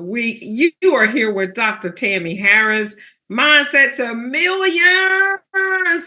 week. You are here with Dr. Tammie Harris, Mindset to Millions.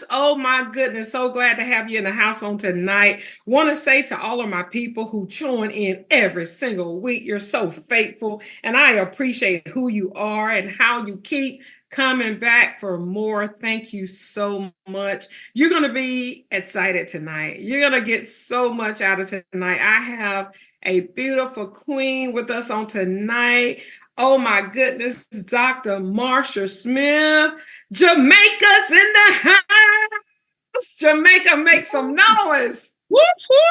Oh my goodness, so glad to have you in the house on tonight. Want to say to all of my people who join in every single week, you're so faithful, and I appreciate who you are and how you keep coming back for more. Thank you so much. You're going to be excited tonight. You're going to get so much out of tonight. I have a beautiful queen with us on tonight. Oh my goodness, Dr. Marsha Smith. Jamaica's in the house. Jamaica, make some noise. Whoop, whoop.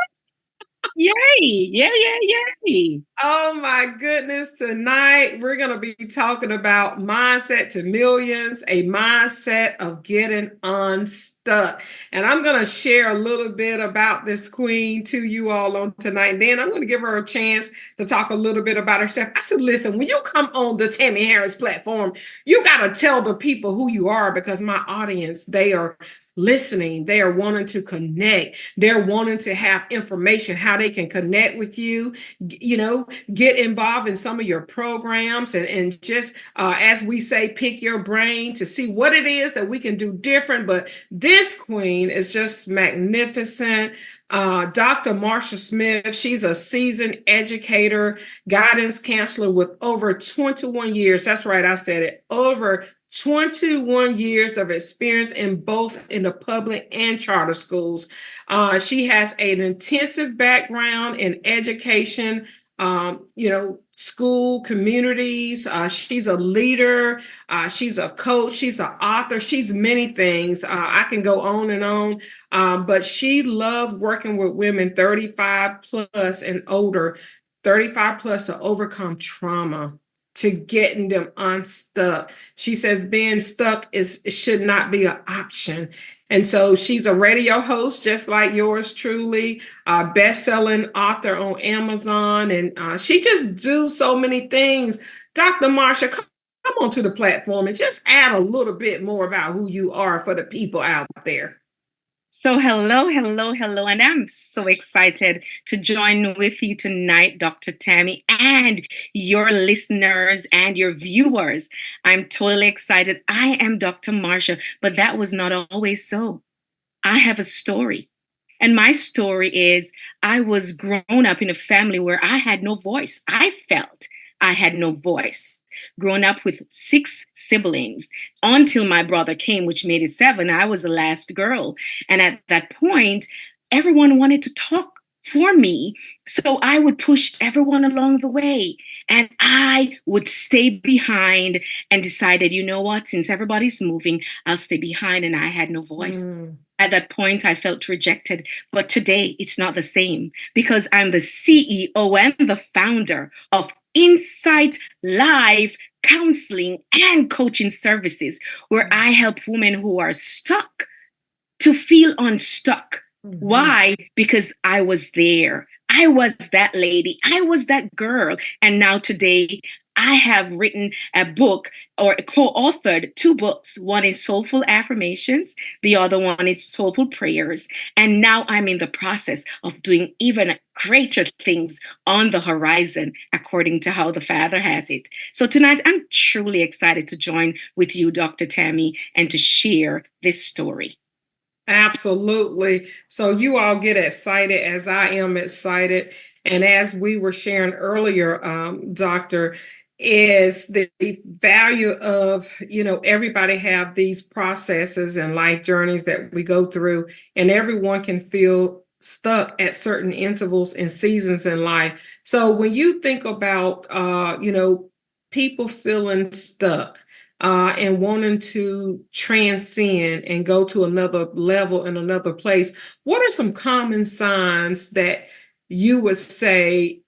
Yay. Yay. Oh my goodness. Tonight, we're going to be talking about mindset to millions, a mindset of getting unstuck. And I'm going to share a little bit about this queen to you all on tonight. And then I'm going to give her a chance to talk a little bit about herself. I said, listen, when you come on the Tammie Harris platform, you got to tell the people who you are because my audience, they are listening. They are wanting to connect. They're wanting to have information, how they can connect with you, get involved in some of your programs and just, as we say, pick your brain to see what it is that we can do different. But this queen is just magnificent. Dr. Marsha Smith, she's a seasoned educator, guidance counselor with over 21 years. That's right, I said it, over 21 years of experience in both in the public and charter schools. She has an intensive background in education, school communities. She's a leader. She's a coach. She's an author. She's many things. I can go on and on. But she loved working with women 35 plus and older, 35 plus to overcome trauma, to getting them unstuck. She says being stuck should not be an option. And so she's a radio host, just like yours truly, best-selling author on Amazon, and she just do so many things. Dr. Marsha, come onto the platform and just add a little bit more about who you are for the people out there. So, hello. And I'm so excited to join with you tonight, Dr. Tammie, and your listeners and your viewers. I'm totally excited. I am Dr. Marsha, but that was not always so. I have a story. And my story is I was grown up in a family where I had no voice. I felt I had no voice. Growing up with six siblings until my brother came, which made it seven. I was the last girl. And at that point, everyone wanted to talk for me. So I would push everyone along the way. And I would stay behind and decided, you know what, since everybody's moving, I'll stay behind. And I had no voice. At that point, I felt rejected. But today, it's not the same because I'm the CEO and the founder of Insight Live Counseling and Coaching Services, where I help women who are stuck to feel unstuck. Mm-hmm. Why? Because I was there. I was that lady. I was that girl. And now today, I have written a book or co-authored two books. One is Soulful Affirmations. The other one is Soulful Prayers. And now I'm in the process of doing even greater things on the horizon, according to how the Father has it. So tonight, I'm truly excited to join with you, Dr. Tammie, and to share this story. Absolutely. So you all get excited as I am excited. And as we were sharing earlier, Doctor, is the value of, everybody have these processes and life journeys that we go through, and everyone can feel stuck at certain intervals and seasons in life. So when you think about, people feeling stuck, and wanting to transcend and go to another level in another place, what are some common signs that you would say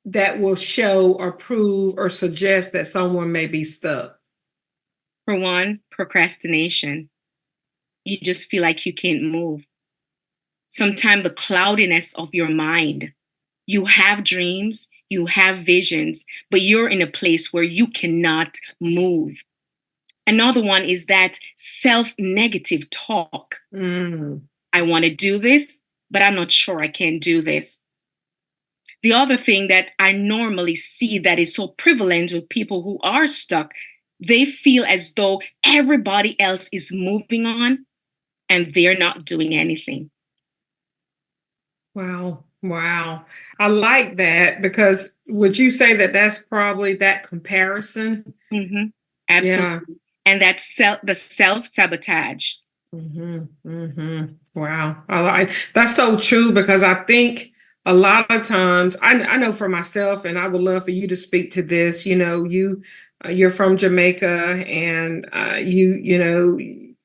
that will show or prove or suggest that someone may be stuck? For one, procrastination. You just feel like you can't move. Sometimes the cloudiness of your mind. You have dreams, you have visions, but you're in a place where you cannot move. Another one is that self-negative talk. I want to do this, but I'm not sure I can do this. The other thing that I normally see that is so prevalent with people who are stuck, they feel as though everybody else is moving on and they're not doing anything. Wow. Wow. I like that because would you say that that's probably that comparison? Hmm. Yeah. Absolutely. And that's the self sabotage. Wow. That's so true because I think a lot of times I know for myself, and I would love for you to speak to this. You're from Jamaica, and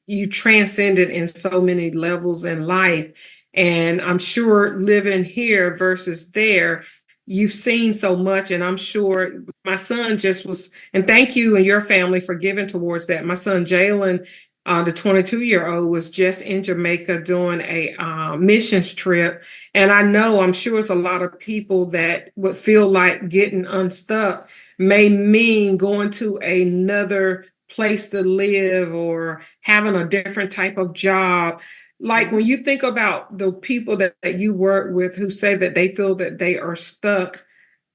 you transcended in so many levels in life, and I'm sure living here versus there, you've seen so much, and I'm sure my son just was. And thank you and your family for giving towards that. My son Jalen, the 22-year-old, was just in Jamaica doing a missions trip. And I'm sure it's a lot of people that would feel like getting unstuck may mean going to another place to live or having a different type of job. Like when you think about the people that you work with who say that they feel that they are stuck,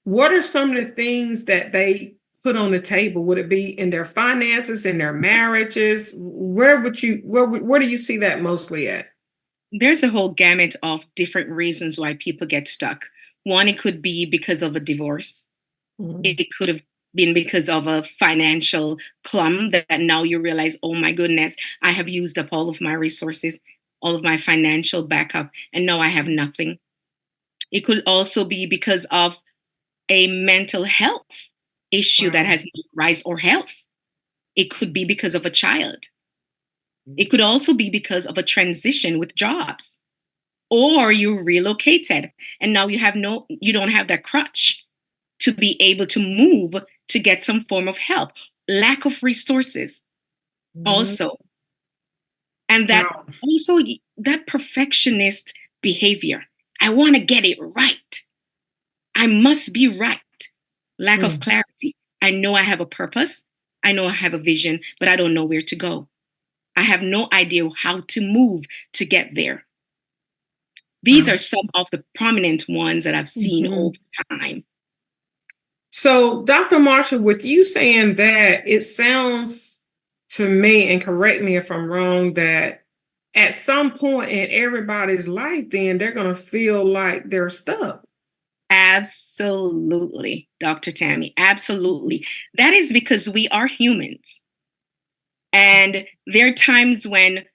what are some of the things that they put on the table? Would it be in their finances, in their marriages? Where do you see that mostly at? There's a whole gamut of different reasons why people get stuck. One, it could be because of a divorce. Mm, It could have been because of a financial clum that now you realize, oh my goodness, I have used up all of my resources, all of my financial backup, and now I have nothing. It could also be because of a mental health issue that wow. has no rise or health. It could be because of a child. It could also be because of a transition with jobs, or you relocated and now you don't have that crutch to be able to move to get some form of help. Lack of resources Mm, also. And that wow. also that perfectionist behavior. I want to get it right. I must be right. Lack of Mm, clarity. I know I have a purpose. I know I have a vision, but I don't know where to go. I have no idea how to move to get there. These are wow. some of the prominent ones that I've seen Mhm. over time. So, Dr. Marshall, with you saying that, it sounds to me, and correct me if I'm wrong, that at some point in everybody's life, then they're going to feel like they're stuck. Absolutely, Dr. Tammie. Absolutely. That is because we are humans. And there are times when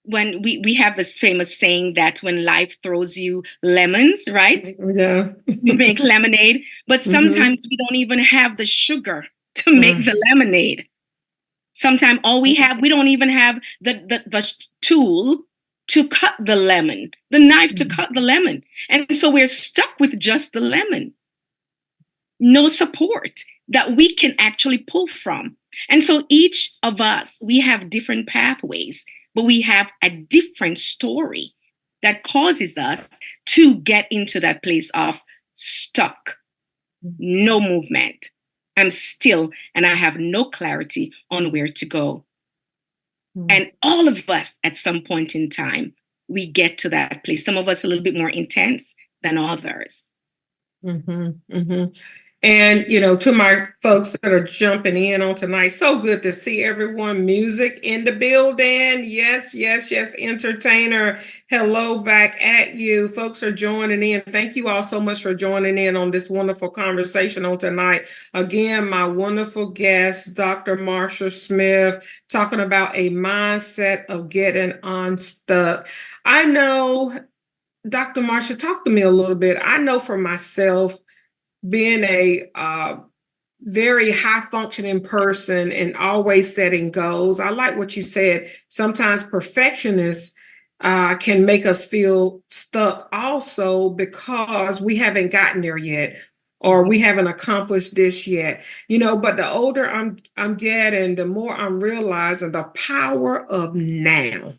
we have this famous saying that when life throws you lemons, right? Yeah. You make lemonade, but Hmm. sometimes we don't even have the sugar to make the lemonade. Sometimes all we don't even have the tool to cut the lemon, the knife to cut the lemon. And so we're stuck with just the lemon, no support that we can actually pull from. And so each of us, we have different pathways, but we have a different story that causes us to get into that place of stuck, no movement. I'm still, and I have no clarity on where to go. And all of us at some point in time, we get to that place. Some of us a little bit more intense than others. Hmm. Hmm. And, to my folks that are jumping in on tonight, so good to see everyone. Music in the building. Yes, yes, yes. Entertainer. Hello back at you. Folks are joining in. Thank you all so much for joining in on this wonderful conversation on tonight. Again, my wonderful guest, Dr. Marsha Smith, talking about a mindset of getting unstuck. I know, Dr. Marsha, talk to me a little bit. I know for myself, being a very high functioning person and always setting goals. I like what you said. Sometimes perfectionists can make us feel stuck also because we haven't gotten there yet or we haven't accomplished this yet. But the older I'm getting, the more I'm realizing the power of now.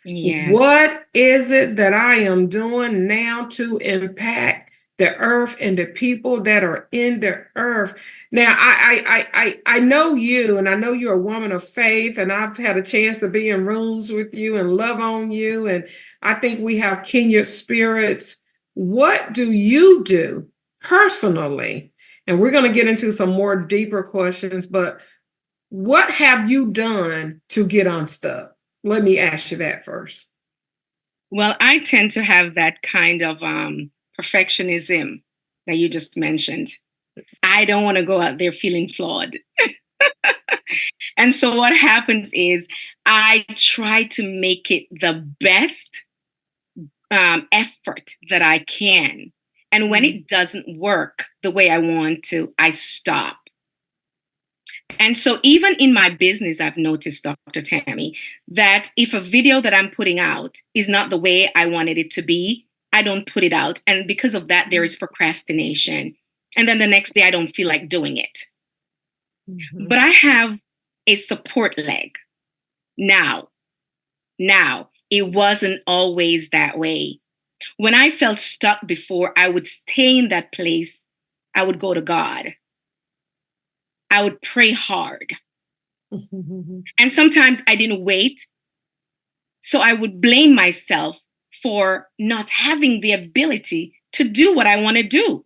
Yes. What is it that I am doing now to impact the earth and the people that are in the earth? Now, I know you, and I know you're a woman of faith, and I've had a chance to be in rooms with you and love on you, and I think we have kindred spirits. What do you do personally, and we're going to get into some more deeper questions, but what have you done to get unstuck? Let me ask you that first. Well, I tend to have that kind of perfectionism that you just mentioned. I don't want to go out there feeling flawed. And so what happens is I try to make it the best effort that I can. And when it doesn't work the way I want to, I stop. And so, even in my business, I've noticed, Dr. Tammie, that if a video that I'm putting out is not the way I wanted it to be, I don't put it out. And because of that, there is procrastination. And then the next day, I don't feel like doing it. But I have a support leg now. Now, it wasn't always that way. When I felt stuck before, I would stay in that place. I would go to God. I would pray hard. And sometimes I didn't wait. So I would blame myself for not having the ability to do what I want to do.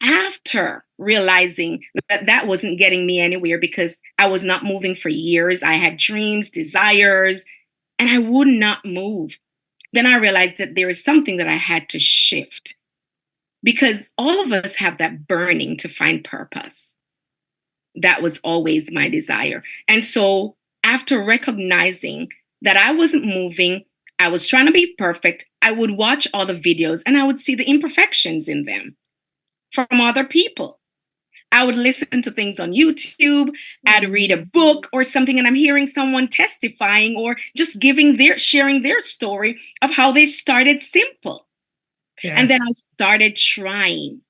After realizing that that wasn't getting me anywhere because I was not moving for years, I had dreams, desires, and I would not move. Then I realized that there is something that I had to shift because all of us have that burning to find purpose. That was always my desire. And so after recognizing that I wasn't moving, I was trying to be perfect, I would watch all the videos and I would see the imperfections in them from other people. I would listen to things on YouTube, I'd read a book or something, and I'm hearing someone testifying or just sharing their story of how they started simple. Yes. And then I started trying.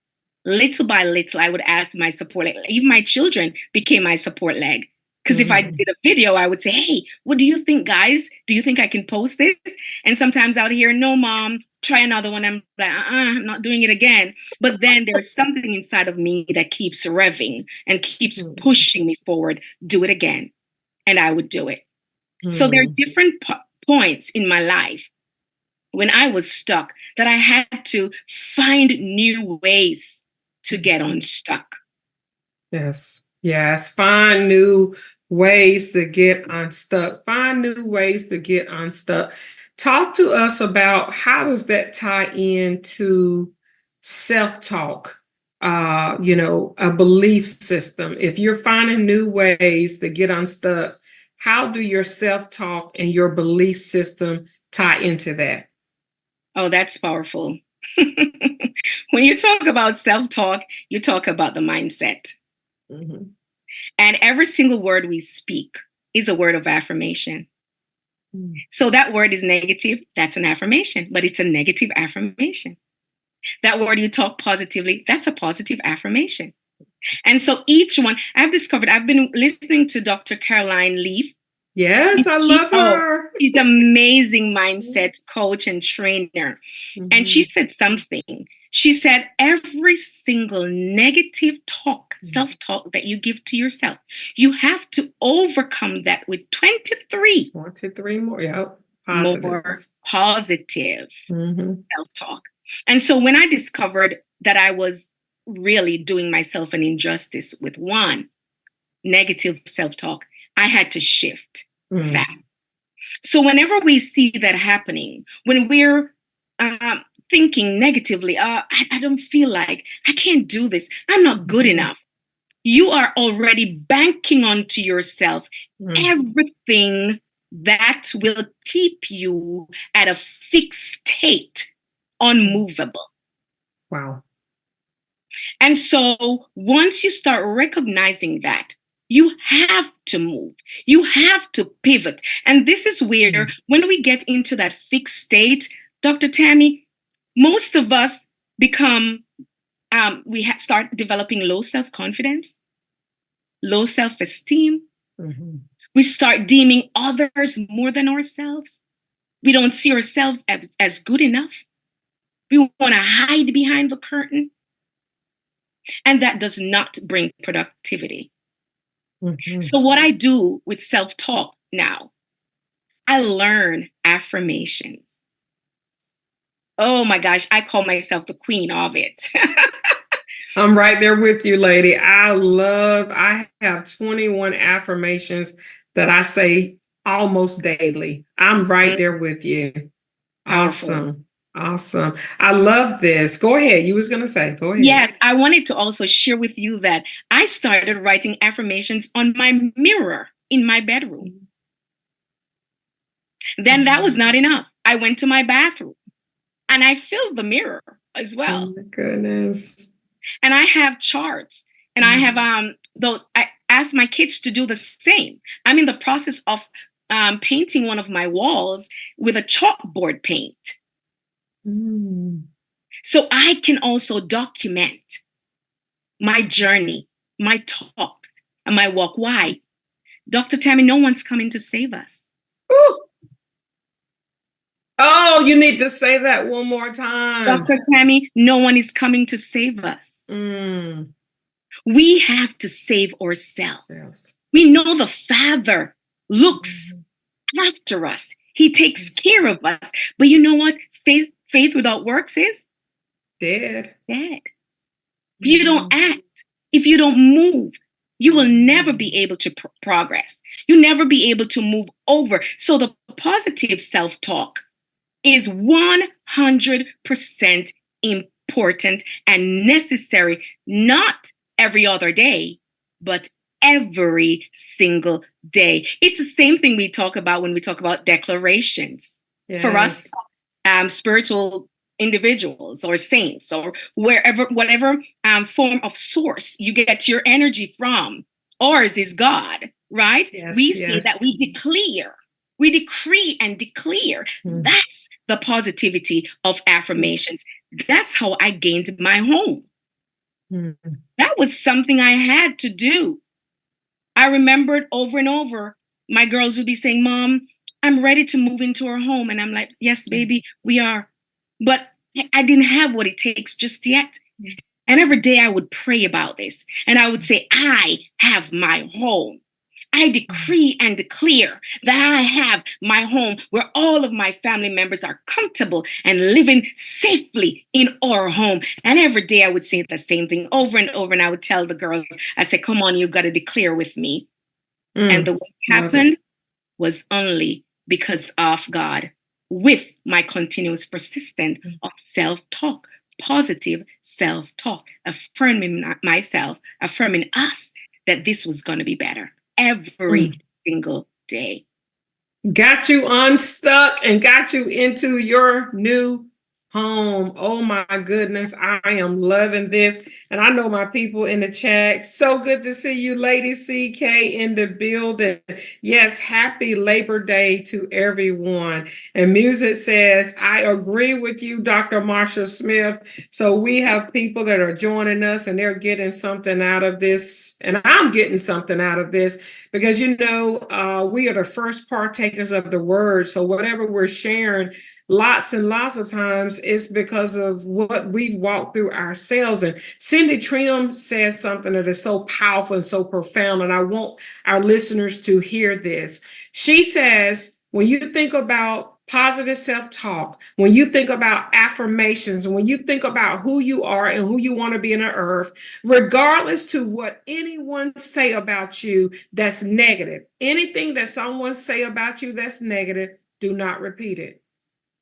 Little by little, I would ask my support leg. Even my children became my support leg. Because if I did a video, I would say, hey, what do you think, guys? Do you think I can post this? And sometimes I would hear, no, mom, try another one. I'm like, I'm not doing it again. But then there's something inside of me that keeps revving and keeps pushing me forward. Do it again. And I would do it. So there are different points in my life when I was stuck that I had to find new ways to get unstuck. Yes. Yes. Find new ways to get unstuck. Find new ways to get unstuck. Talk to us about how does that tie into self-talk, a belief system. If you're finding new ways to get unstuck, how do your self-talk and your belief system tie into that? Oh, that's powerful. When you talk about self-talk, you talk about the mindset. And every single word we speak is a word of affirmation. So that word is negative, that's an affirmation, but it's a negative affirmation. That word you talk positively, that's a positive affirmation. And so each one, I've been listening to Dr. Caroline Leaf. Yes, I love her. She's an amazing mindset coach and trainer. And she said something. She said, every single negative talk, self-talk that you give to yourself, you have to overcome that with 23 more, more positive self-talk. And so when I discovered that I was really doing myself an injustice with one negative self-talk, I had to shift that. So whenever we see that happening, when we're thinking negatively, I don't feel like I can't do this, I'm not good enough, you are already banking onto yourself everything that will keep you at a fixed state, unmovable. Wow. And so once you start recognizing that, you have to move. You have to pivot. And this is where, when we get into that fixed state, Dr. Tammie, most of us become, start developing low self-confidence, low self-esteem. We start deeming others more than ourselves. We don't see ourselves as good enough. We want to hide behind the curtain. And that does not bring productivity. So what I do with self-talk now, I learn affirmations. Oh my gosh, I call myself the queen of it. I'm right there with you, lady. I have 21 affirmations that I say almost daily. I'm right Mm, there with you. powerful. Awesome. Awesome. I love this. Go ahead. You was going to say, go ahead. Yes, I wanted to also share with you that I started writing affirmations on my mirror in my bedroom. Then that was not enough. I went to my bathroom and I filled the mirror as Oh well. my goodness. And I have charts and I have those. I asked my kids to do the same. I'm in the process of painting one of my walls with a chalkboard paint. Mm. So I can also document my journey, my talks, and my walk. Why? Dr. Tammie, no one's coming to save us. Ooh. Oh, you need to say that one more time. Dr. Tammie, no one is coming to save us. Mm. We have to save ourselves. Sales. We know the Father looks Mhm. after us. He takes Yes. care of us. But you know what? Faith without works is Dead. dead. If you don't Mhm. act, if you don't move, you will never be able to progress. You'll never be able to move over. So the positive self-talk is 100% important and necessary, not every other day, but every single day. It's the same thing we talk about when we talk about declarations. For us, Yes. spiritual individuals or saints or wherever, whatever form of source you get your energy from, ours is God, right? Yes. We say that Yes. we decree and declare. Mm. That's the positivity of affirmations. That's how I gained my home. Mm. That was something I had to do. I remembered over and over, my girls would be saying, Mom, I'm ready to move into our home. And I'm like, yes, baby, we are. But I didn't have what it takes just yet. And every day I would pray about this and I would say, I have my home. I decree and declare that I have my home where all of my family members are comfortable and living safely in our home. And every day I would say the same thing over and over. And I would tell the girls, I said, come on, you've got to declare with me. And the Mm. way it Love it. happened was only because of God, with my continuous persistence of self talk, positive self talk, affirming myself, affirming us that this was going to be better every Mm. single day. Got you unstuck and got you into your new home. Oh my goodness, I am loving this. And I know my people in the chat. So good to see you, Lady CK, in the building. Yes, happy Labor Day to everyone. And Music says, I agree with you, Dr. Marsha Smith. So we have people that are joining us and they're getting something out of this. And I'm getting something out of this because we are the first partakers of the word. So whatever we're sharing, lots and lots of times it's because of what we've walked through ourselves. And Cindy Trim says something that is so powerful and so profound, and I want our listeners to hear this. She says, when you think about positive self-talk, when you think about affirmations, and when you think about who you are and who you want to be in the earth, regardless to what anyone say about you that's negative, anything that someone say about you that's negative, do not repeat it.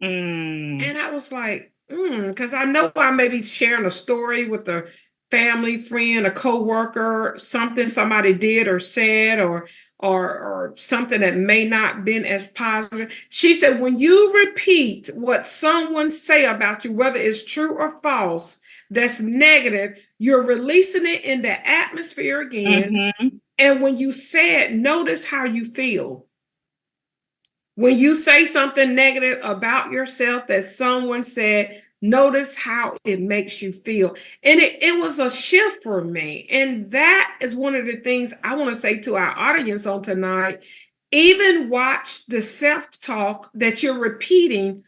Mm. And I was like, because I know I may be sharing a story with a family friend, a coworker, something somebody did or said, or something that may not been as positive. She said, when you repeat what someone say about you, whether it's true or false, that's negative, you're releasing it in the atmosphere again. Mm-hmm. And when you say it, notice how you feel. When you say something negative about yourself that someone said, notice how it makes you feel. And it was a shift for me. And that is one of the things I want to say to our audience on tonight. Even watch the self talk that you're repeating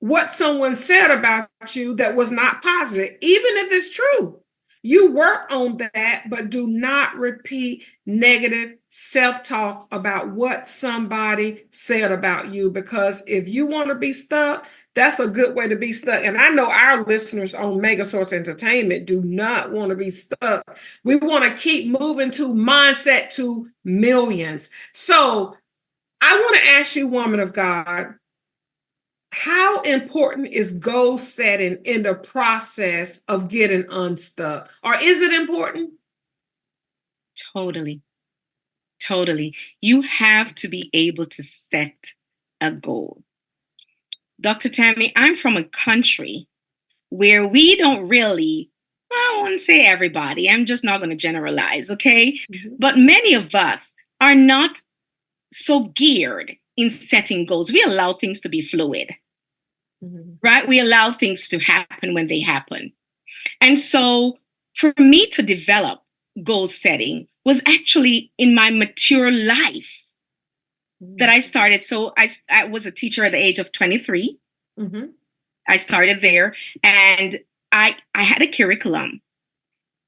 what someone said about you that was not positive, even if it's true. You work on that, but do not repeat negative self talk about what somebody said about you. Because if you want to be stuck, that's a good way to be stuck. And I know our listeners on Mega Source Entertainment do not want to be stuck. We want to keep moving to mindset to millions. So I want to ask you, woman of God, how important is goal setting in the process of getting unstuck? Or is it important? Totally. Totally. You have to be able to set a goal. Dr. Tammie, I'm from a country where we don't really, I won't say everybody, I'm just not going to generalize, okay? Mhm. But many of us are not so geared in setting goals. We allow things to be fluid, right? We allow things to happen when they happen. And so for me to develop goal setting was actually in my mature life that I started. So I was a teacher at the age of 23. Mm-hmm. I started there and I had a curriculum.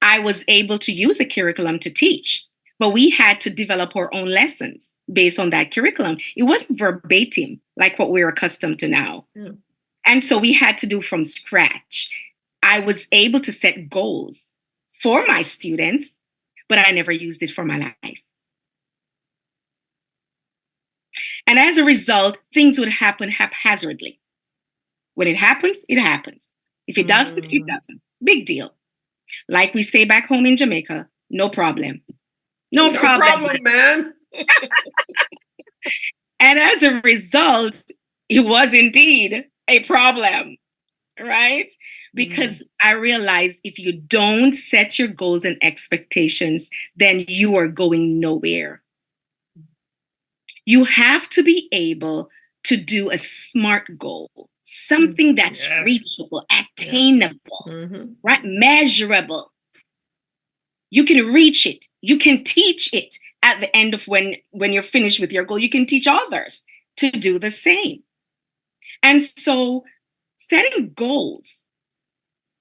I was able to use a curriculum to teach, but we had to develop our own lessons based on that curriculum. It wasn't verbatim like what we're accustomed to now. Yeah. And so we had to do from scratch. I was able to set goals for my students, but I never used it for my life. And as a result, things would happen haphazardly. When it happens, it happens. If it doesn't, it doesn't. Big deal. Like we say back home in Jamaica, no problem. No problem, man. And as a result, it was indeed a problem, right? Because I realized if you don't set your goals and expectations, then you are going nowhere. You have to be able to do a SMART goal, something that's reachable, attainable, right? Measurable. You can reach it. You can teach it at the end of when you're finished with your goal. You can teach others to do the same. And so setting goals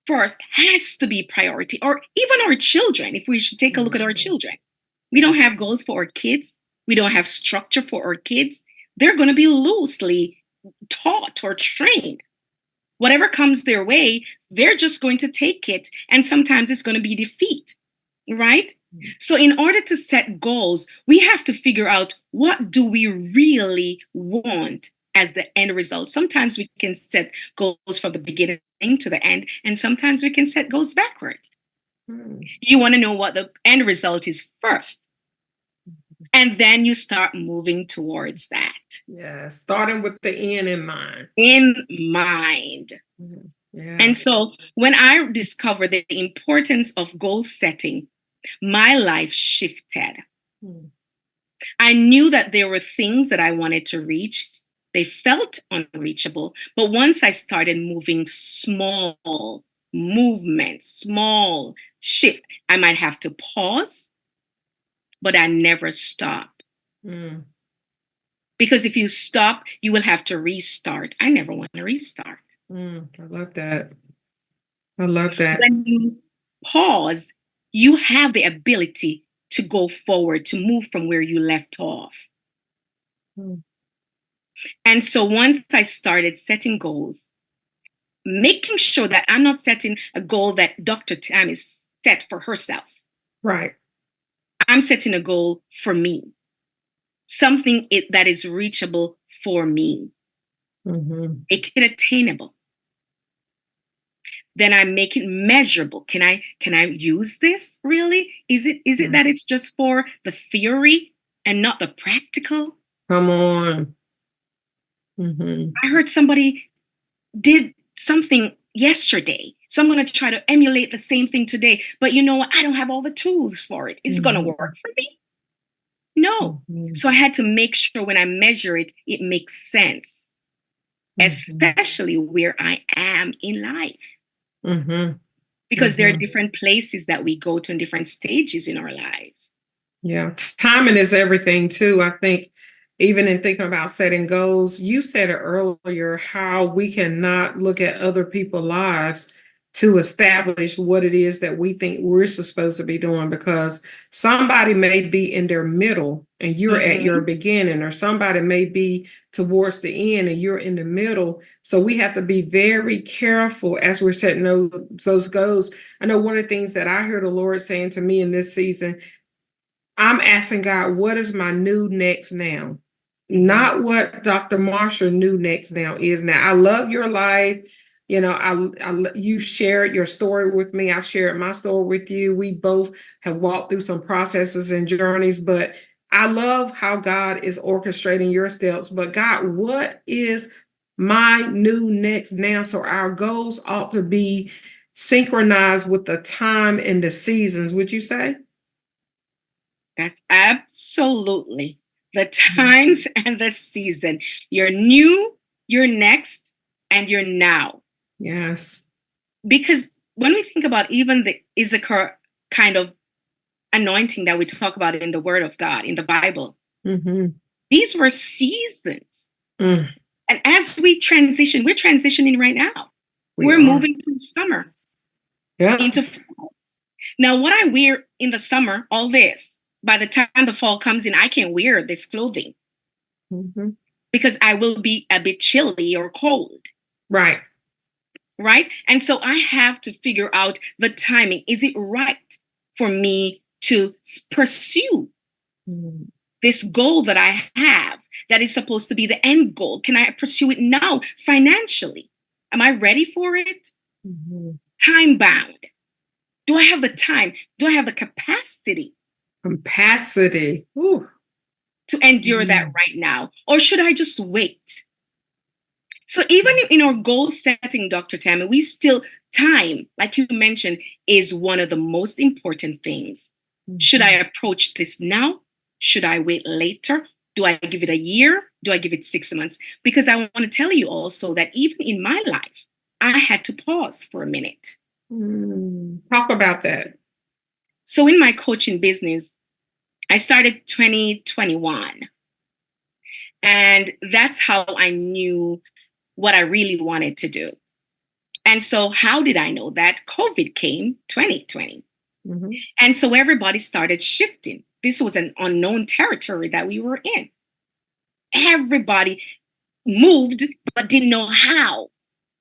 first has to be priority, or even our children. If we should take a look at our children, we don't have goals for our kids. We don't have structure for our kids. They're going to be loosely taught or trained. Whatever comes their way, they're just going to take it. And sometimes it's going to be defeat, right? So in order to set goals, we have to figure out, what do we really want as the end result? Sometimes we can set goals from the beginning to the end, and sometimes we can set goals backwards. You want to know what the end result is first. And then you start moving towards that. Yeah, starting with the end in mind. In mind. Yeah. And so when I discovered the importance of goal setting, my life shifted. I knew that there were things that I wanted to reach. They felt unreachable. But once I started moving small movements, small shift, I might have to pause, but I never stop. Because if you stop, you will have to restart. I never want to restart. I love that. I love that. When you pause, you have the ability to go forward, to move from where you left off. And so once I started setting goals, making sure that I'm not setting a goal that Dr. Tammie set for herself. Right. I'm setting a goal for me. Something that is reachable for me. Make it attainable. Then I make it measurable. Can I use this really? Is it that it's just for the theory and not the practical? Come on. I heard somebody did something yesterday, so I'm going to try to emulate the same thing today. But you know what? I don't have all the tools for it. Is it going to work for me? No. So I had to make sure when I measure it, it makes sense, especially where I am in life. Because there are different places that we go to and different stages in our lives. Yeah. Timing is everything too. I think even in thinking about setting goals, you said it earlier, how we cannot look at other people's lives to establish what it is that we think we're supposed to be doing, because somebody may be in their middle and you're at your beginning, or somebody may be towards the end and you're in the middle. So we have to be very careful as we're setting those goals. I know one of the things that I hear the Lord saying to me in this season, I'm asking God, what is my new next now? Not what Dr. Marshall new next now is now. I love your life. You know, you shared your story with me. I've shared my story with you. We both have walked through some processes and journeys, but I love how God is orchestrating your steps. But God, what is my new next now? So our goals ought to be synchronized with the time and the seasons, would you say? That's absolutely the times and the season. Your new, your next, and your now. Yes. Because when we think about even the Issachar kind of anointing that we talk about in the Word of God, in the Bible, these were seasons. And as we transition, we're transitioning right now. We're moving from summer into fall. Now, what I wear in the summer, all this, by the time the fall comes in, I can't wear this clothing because I will be a bit chilly or cold. Right. Right. And so I have to figure out the timing. Is it right for me to pursue this goal that I have that is supposed to be the end goal? Can I pursue it now financially? Am I ready for it? Time bound. Do I have the time? Do I have the capacity? Ooh. To endure that right now? Or should I just wait? So even in our goal setting, Dr. Tammie, we still, time, like you mentioned, is one of the most important things. Should I approach this now? Should I wait later? Do I give it a year? Do I give it 6 months? Because I want to tell you also that even in my life, I had to pause for a minute. Talk about that. So in my coaching business, I started 2021. And that's how I knew what I really wanted to do. And so how did I know that? COVID came 2020. And so everybody started shifting. This was an unknown territory that we were in. Everybody moved, but didn't know how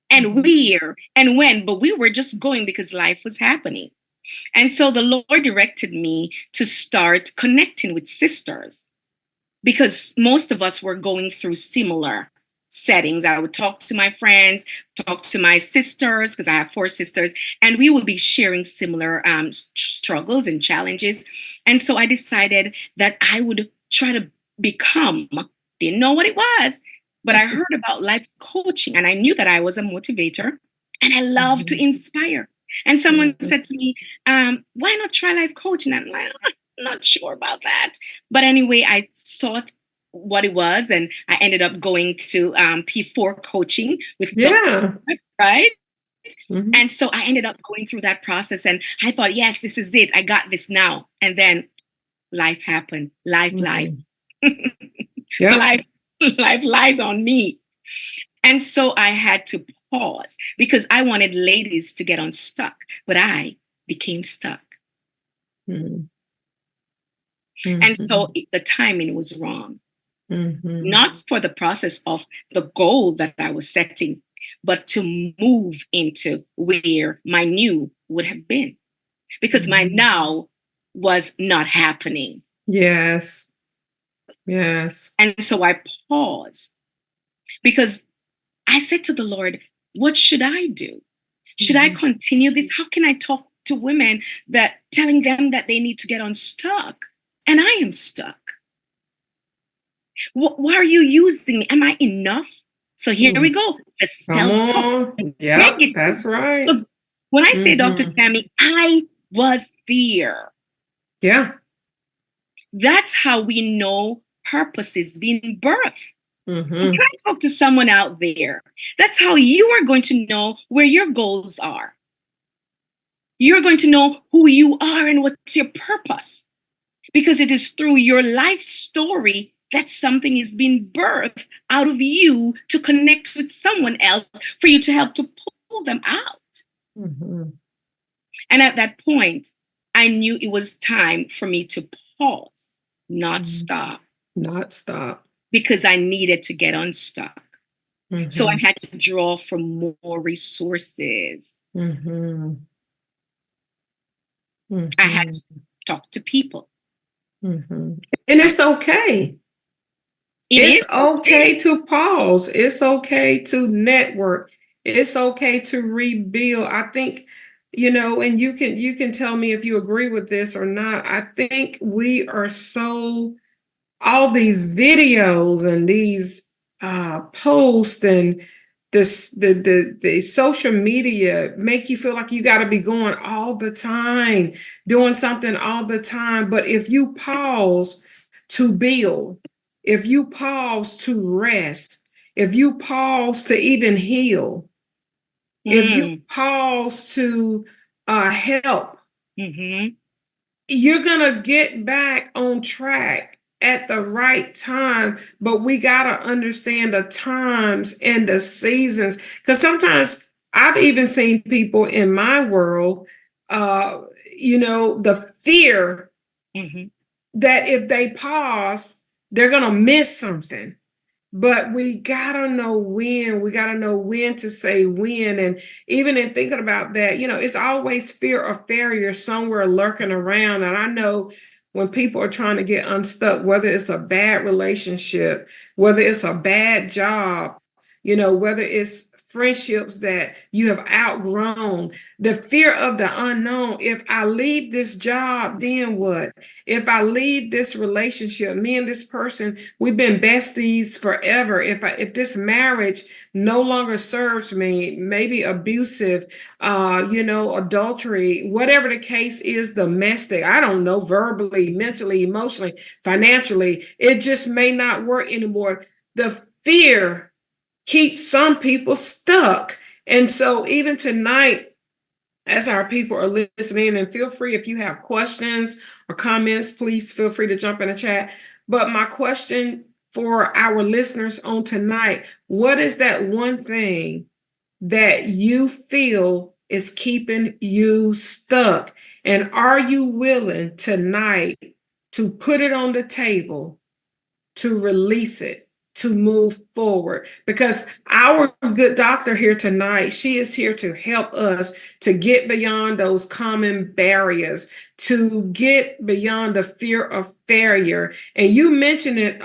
and where and when, but we were just going because life was happening. And so the Lord directed me to start connecting with sisters because most of us were going through similar settings. I would talk to my friends, talk to my sisters, because I have 4 sisters, and we would be sharing similar struggles and challenges. And so I decided that I would try to become, didn't know what it was, but I heard about life coaching and I knew that I was a motivator and I love to inspire. And someone said to me, why not try life coaching? I'm like, I'm not sure about that. But anyway, I thought what it was, and I ended up going to P4 coaching with Dr. Right? And so I ended up going through that process, and I thought, yes, this is it. I got this now. And then life happened. Life. Life on me. And so I had to pause because I wanted ladies to get unstuck, but I became stuck. And so the timing was wrong. Not for the process of the goal that I was setting, but to move into where my new would have been. Because my now was not happening. Yes. And so I paused because I said to the Lord, what should I do? Should I continue this? How can I talk to women that telling them that they need to get unstuck? And I am stuck. Why are you using me? Am I enough? So here we go. The self-talk. Yeah, that's right. So when I say, Dr. Tammie, I was there. Yeah. That's how we know purpose is being birthed. Can I talk to someone out there? That's how you are going to know where your goals are. You're going to know who you are and what's your purpose. Because it is through your life story that something is being birthed out of you to connect with someone else for you to help to pull them out. Mm-hmm. And at that point, I knew it was time for me to pause, not Mm-hmm. stop, Not stop. because I needed to get unstuck. So I Mm-hmm. had to draw from more resources. Mm-hmm. I had Mm-hmm. to talk to people. Mm-hmm. And I, it's okay. it It's is okay. okay to pause. It's okay to network. It's okay to rebuild. I think, and you can tell me if you agree with this or not. I think we are so all these videos and these posts and the social media make you feel like you got to be going all the time, doing something all the time. But if you pause to build, if you pause to rest, if you pause to even heal, if you Mm, pause to help, mm-hmm, you're gonna get back on track at the right time. But we gotta understand the times and the seasons, because sometimes I've even seen people in my world, uh the fear mm-hmm. that if they pause, they're gonna miss something. But we gotta know when to say when. And even in thinking about that, it's always fear of failure somewhere lurking around. And I know when people are trying to get unstuck, whether it's a bad relationship, whether it's a bad job, whether it's friendships that you have outgrown, the fear of the unknown. If I leave this job, then what? If I leave this relationship, me and this person, we've been besties forever. If this marriage no longer serves me, maybe abusive, adultery, whatever the case is, domestic, I don't know, verbally, mentally, emotionally, financially, it just may not work anymore. The fear keeps some people stuck. And so even tonight, as our people are listening, and feel free if you have questions or comments, please feel free to jump in the chat. But my question for our listeners on tonight: what is that one thing that you feel is keeping you stuck? And are you willing tonight to put it on the table, to release it, to move forward? Because our good doctor here tonight, she is here to help us to get beyond those common barriers, to get beyond the fear of failure. And you mentioned it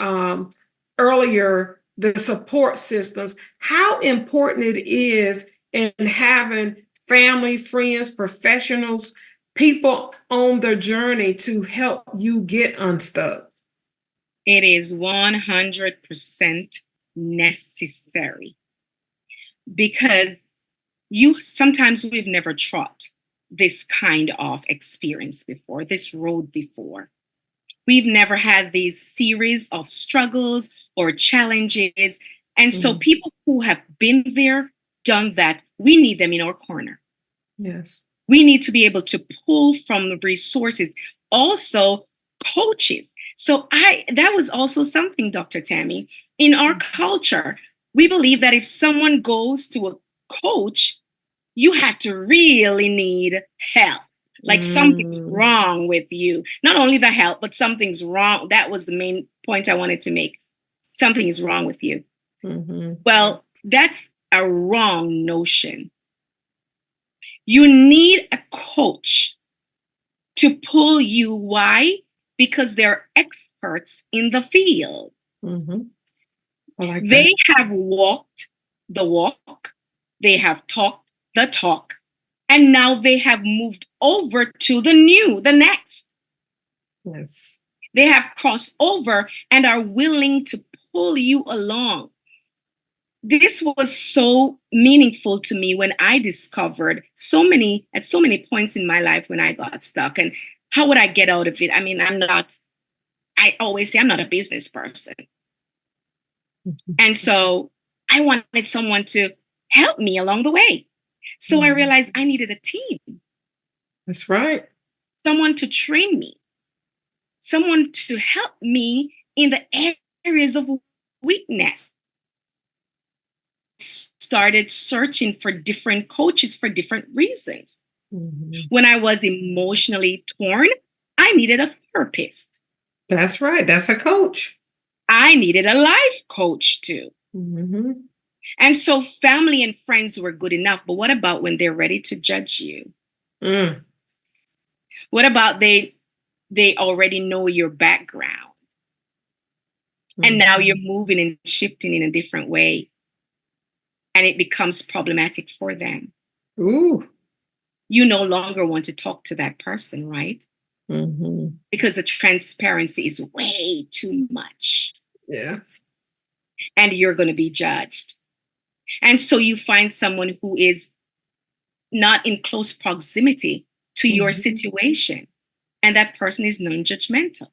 earlier, the support systems, how important it is in having family, friends, professionals, people on the journey to help you get unstuck. It is 100% necessary, because sometimes we've never trod this kind of experience before, this road before. We've never had these series of struggles or challenges. And so Mhm. people who have been there, done that, we need them in our corner. Yes. We need to be able to pull from the resources, also coaches. So that was also something, Dr. Tammie, in our culture, we believe that if someone goes to a coach, you have to really need help. Like something's Mm, wrong with you. Not only the help, but something's wrong. That was the main point I wanted to make. Something is wrong with you. mm-hmm. Well, that's a wrong notion. You need a coach to pull you. Why? Because they're experts in the field. Mm-hmm. I like that. They have walked the walk, they have talked the talk, and now they have moved over to the next. Yes. They have crossed over and are willing to pull you along. This was so meaningful to me when I discovered at so many points in my life when I got stuck. And how would I get out of it? I mean, I always say I'm not a business person. Mhm. And so I wanted someone to help me along the way. So I Mhm. realized I needed a team, That's right. someone to train me, someone to help me in the areas of weakness, started searching for different coaches for different reasons. Mhm. When I was emotionally torn, I needed a therapist. That's right. That's a coach. I needed a life coach too. Mhm. And so family and friends were good enough. But what about when they're ready to judge you? Mm. What about they already know your background? And now you're Mhm. moving and shifting in a different way. And it becomes problematic for them. Ooh. You no longer want to talk to that person, right? Mhm. Because the transparency is way too much Yeah. and you're going to be judged. And so you find someone who is not in close proximity to your Mhm. situation, and that person is non judgmental.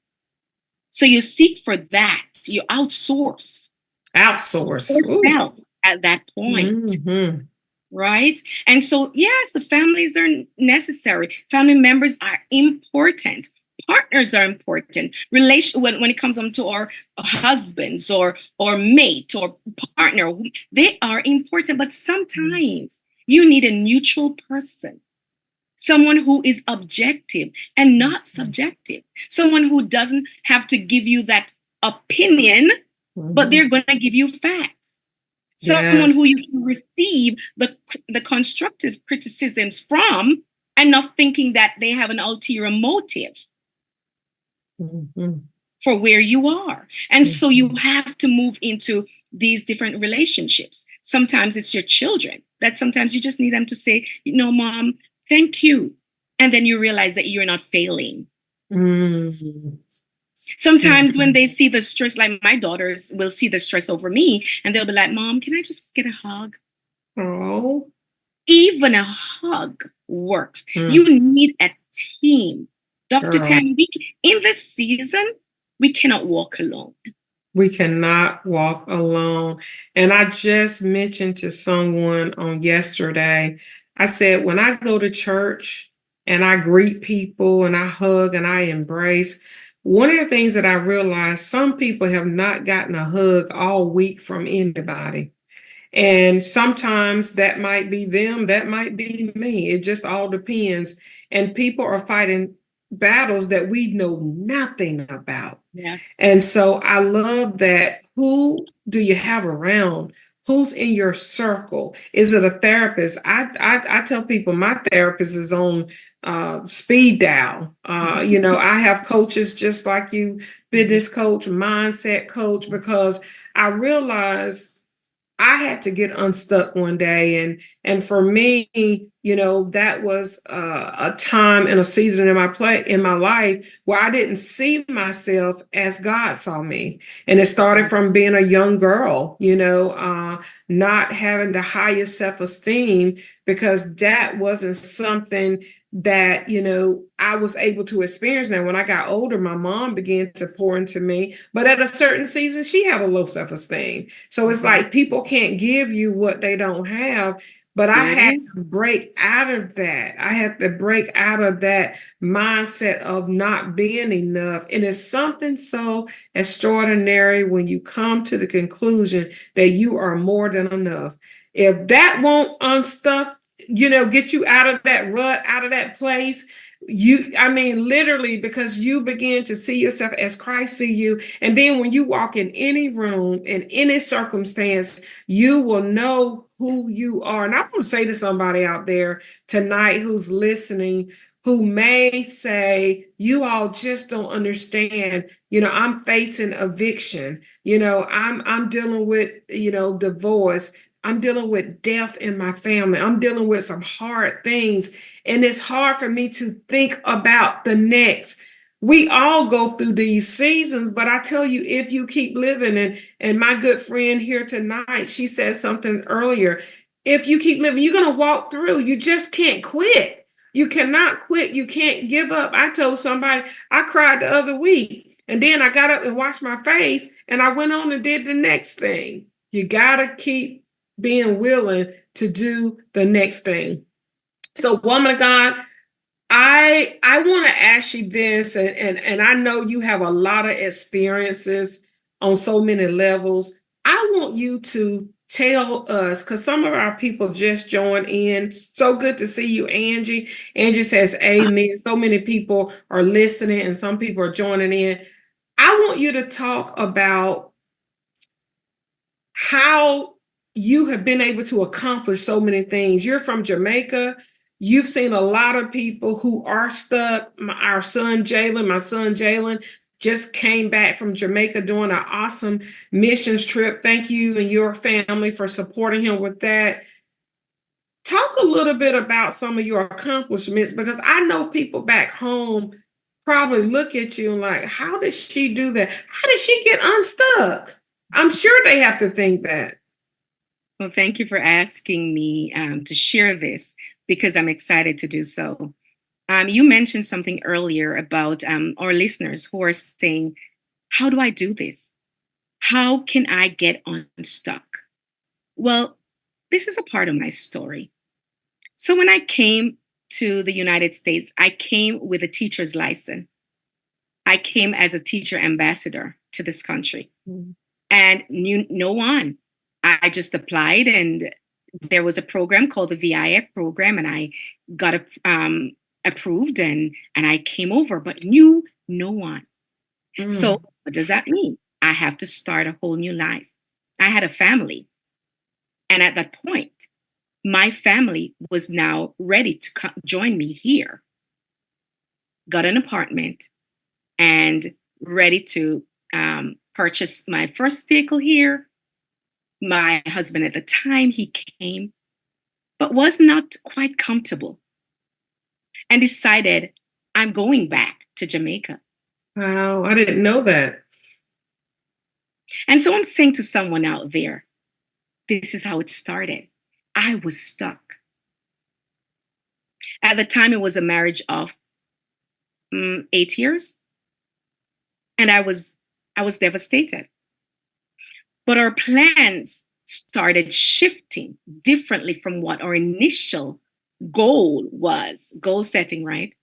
So you seek for that, you outsource Outsource. Ooh. yourself at that point. Mhm. Right? And so, yes, the families are necessary. Family members are important. Partners are important. When it comes on to our husbands or mate or partner, they are important. But sometimes you need a neutral person, someone who is objective and not subjective, someone who doesn't have to give you that opinion, but Mhm. they're going to give you facts. Someone who Yes. you can receive the constructive criticisms from and not thinking that they have an ulterior motive Mhm. for where you are. And so you Mhm. have to move into these different relationships. Sometimes it's your children that sometimes you just need them to say, mom, thank you. And then you realize that you're not failing. Mhm. Sometimes when Mhm. they see the stress, like my daughters will see the stress over me and they'll be like, Mom, can I just get a hug? Oh. Even a hug works. Mm. You need a team. Dr. Girl. Tammie, in this season, we cannot walk alone. We cannot walk alone. And I just mentioned to someone on yesterday, I said, when I go to church and I greet people and I hug and I embrace, one of the things that I realized, some people have not gotten a hug all week from anybody. And sometimes that might be them, that might be me. It just all depends. And people are fighting battles that we know nothing about. Yes. And so I love that. Who do you have around? Who's in your circle? Is it a therapist? I tell people my therapist is on speed dial. I have coaches just like you, Mhm. fitness coach, mindset coach, because I realized I had to get unstuck one day, and for me, that was a time and a season in my life where I didn't see myself as God saw me, and it started from being a young girl, not having the highest self esteem because that wasn't something that I was able to experience. Now when I got older, my mom began to pour into me, but at a certain season she had a low self-esteem, so it's Mhm. like people can't give you what they don't have. But I There it had is. to break out of that. I had to break out of that mindset of not being enough. And it's something so extraordinary when you come to the conclusion that you are more than enough. If that won't unstuck, get you out of that rut, out of that place, I mean, literally, because you begin to see yourself as Christ see you. And then when you walk in any room, in any circumstance, you will know who you are. And I want to say to somebody out there tonight who's listening, who may say, you all just don't understand. I'm facing eviction. I'm dealing with, divorce. I'm dealing with death in my family. I'm dealing with some hard things. And it's hard for me to think about the next. We all go through these seasons, but I tell you, if you keep living, and my good friend here tonight, she said something earlier. If you keep living, you're gonna walk through. You just can't quit. You cannot quit. You can't give up. I told somebody I cried the other week, and then I got up and washed my face, and I went on and did the next thing. You gotta keep being willing to do the next thing. So, woman of God, I want to ask you this, and I know you have a lot of experiences on so many levels. I want you to tell us, because some of our people just joined in. So good to see you, Angie. Angie says amen. So many people are listening and some people are joining in. I want you to talk about how you have been able to accomplish so many things. You're from Jamaica. You've seen a lot of people who are stuck. My son Jalen just came back from Jamaica doing an awesome missions trip. Thank you and your family for supporting him with that. Talk a little bit about some of your accomplishments, because I know people back home probably look at you and like, how did she do that? How did she get unstuck? I'm sure they have to think that. Well, thank you for asking me to share this because I'm excited to do so. You mentioned something earlier about our listeners who are saying, how do I do this? How can I get unstuck? Well, this is a part of my story. So when I came to the United States, I came with a teacher's license. I came as a teacher ambassador to this country and knew no one. I just applied, and there was a program called the VIF program, and I got approved, and I came over, but knew no one. So what does that mean? I have to start a whole new life. I had a family, and at that point, my family was now ready to join me here. Got an apartment and ready to purchase my first vehicle here. My husband at the time, he came, but was not quite comfortable and decided, I'm going back to Jamaica. Wow, I didn't know that. And so I'm saying to someone out there, this is how it started. I was stuck. At the time, it was a marriage of 8 years. And I was devastated. But our plans started shifting differently from what our initial goal was. Goal setting, right?